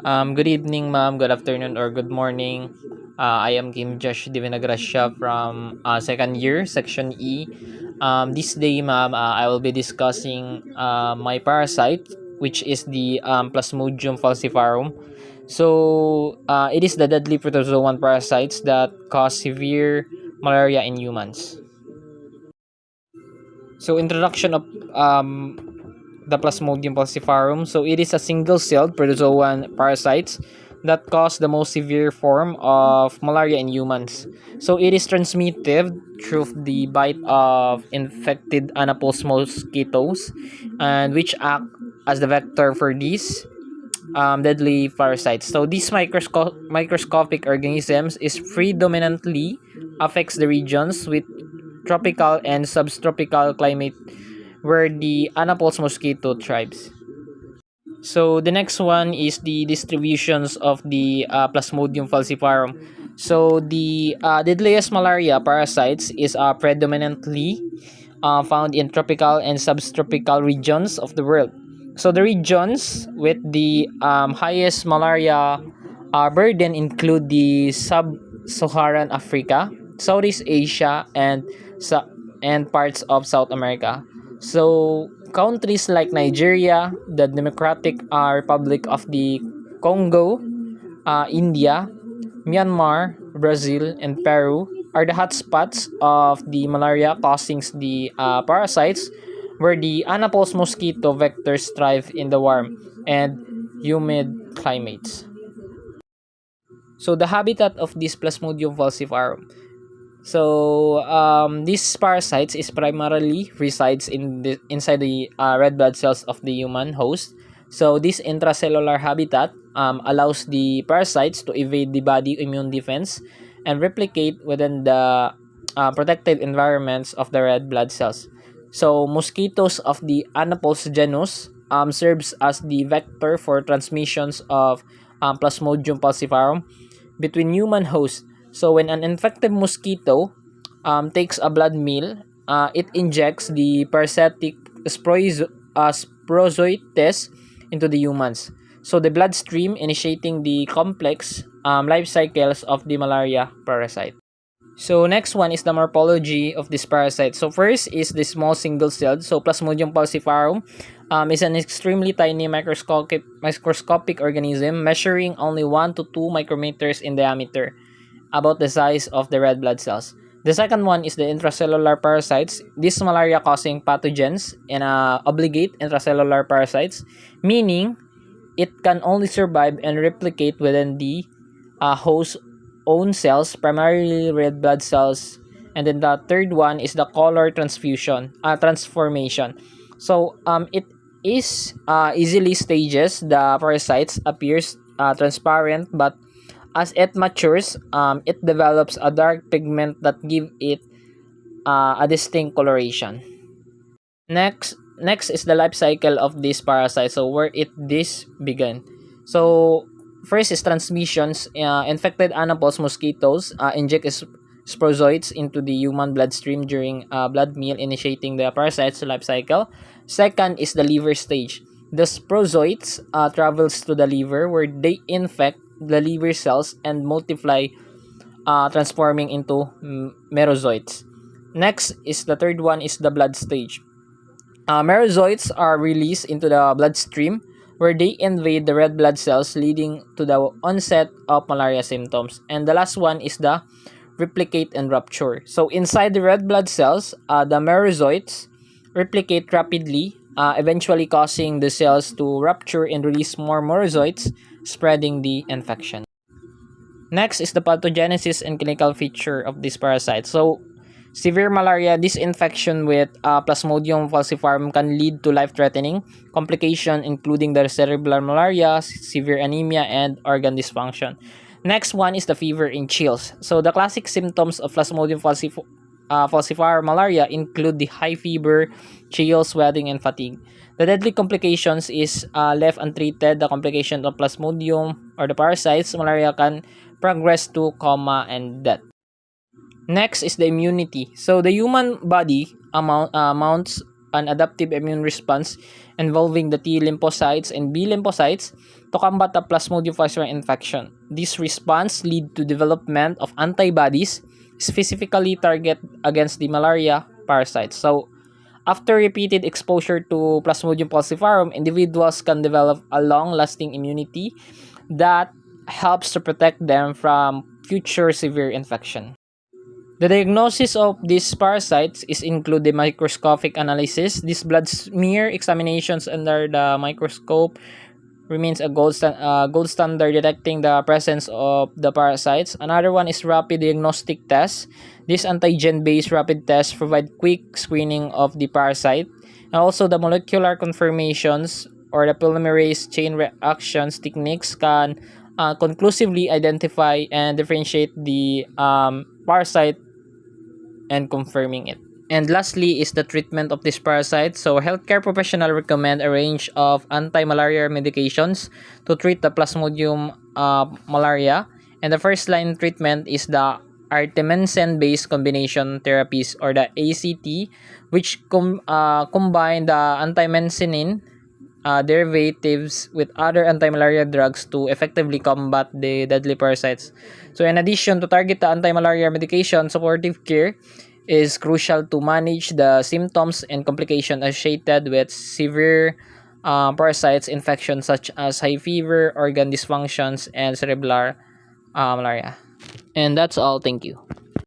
Good evening, ma'am. Good afternoon or good morning. I am Kim Josh Divinagrasya from second year, section E. This day, ma'am, I will be discussing my parasite, which is the Plasmodium falciparum. So, it is the deadly protozoan parasites that cause severe malaria in humans. So, introduction of the Plasmodium falciparum. So it is a single-celled protozoan parasites that cause the most severe form of malaria in humans. So it is transmitted through the bite of infected anaples mosquitoes, and which act as the vector for these deadly parasites. So these microscopic organisms is predominantly affects the regions with tropical and subtropical climate where the Anaples mosquito thrives. So the next one is the distributions of the Plasmodium falciparum. So the deadliest malaria parasites is predominantly found in tropical and subtropical regions of the world. So the regions with the highest malaria burden include the sub-Saharan Africa, Southeast Asia, and parts of South America. So countries like Nigeria, the Democratic Republic of the Congo, India, Myanmar, Brazil, and Peru are the hotspots of the malaria causing the parasites where the Anaples mosquito vectors thrive in the warm and humid climates. So the habitat of this Plasmodium falciparum. So these parasites is primarily resides inside the red blood cells of the human host. So this intracellular habitat allows the parasites to evade the body immune defense and replicate within the protected environments of the red blood cells. So mosquitoes of the Anopheles genus serves as the vector for transmissions of Plasmodium falciparum between human hosts. So when an infected mosquito takes a blood meal, it injects the parasitic sporozoites into the humans. So the bloodstream initiating the complex life cycles of the malaria parasite. So next one is the morphology of this parasite. So first is the small single celled. So Plasmodium falciparum is an extremely tiny microscopic organism measuring only 1 to 2 micrometers in diameter, about the size of the red blood cells. The second one is the intracellular parasites. These malaria-causing pathogens and obligate intracellular parasites, meaning it can only survive and replicate within the host own cells, primarily red blood cells. And then the third one is the color transformation. So it is easily stages. The parasites appears transparent, but as it matures, it develops a dark pigment that give it a distinct coloration. Next is the life cycle of this parasite. So where it this began. So first is transmissions. Infected Anopheles mosquitoes inject sporozoites into the human bloodstream during blood meal, initiating the parasite's life cycle. Second is the liver stage. The sporozoites travels to the liver where they infect the liver cells and multiply, transforming into merozoites. Next is the third one is the blood stage. Merozoites are released into the bloodstream where they invade the red blood cells, leading to the onset of malaria symptoms. And the last one is the replicate and rupture. So inside the red blood cells, the merozoites replicate rapidly, eventually causing the cells to rupture and release more merozoites, spreading the infection. Next is the pathogenesis and clinical feature of this parasite. So, severe malaria, this infection with Plasmodium falciparum can lead to life-threatening complication, including the cerebral malaria, severe anemia, and organ dysfunction. Next one is the fever and chills. So, the classic symptoms of Plasmodium falciparum malaria include the high fever, chills, sweating, and fatigue. The deadly complications is left untreated. The complication of Plasmodium or the parasites malaria can progress to coma and death. Next is the immunity. So the human body mounts an adaptive immune response involving the T lymphocytes and B lymphocytes to combat the Plasmodium falciparum infection. This response lead to development of antibodies specifically target against the malaria parasites. So, after repeated exposure to Plasmodium falciparum, individuals can develop a long-lasting immunity that helps to protect them from future severe infection. The diagnosis of these parasites is include the microscopic analysis. These blood smear examinations under the microscope remains a gold standard detecting the presence of the parasites. Another one is rapid diagnostic tests. These antigen-based rapid tests provide quick screening of the parasite. And also the molecular confirmations or the polymerase chain reactions techniques can conclusively identify and differentiate the parasite and confirming it. And lastly is the treatment of this parasite. So healthcare professionals recommend a range of anti-malaria medications to treat the Plasmodium malaria. And the first line treatment is the artemisinin-based combination therapies or the ACT, which combine the antimensin derivatives with other anti-malaria drugs to effectively combat the deadly parasites. So in addition to target the anti-malaria medication, supportive care is crucial to manage the symptoms and complications associated with severe parasites infections such as high fever, organ dysfunctions, and cerebral malaria. And that's all. Thank you.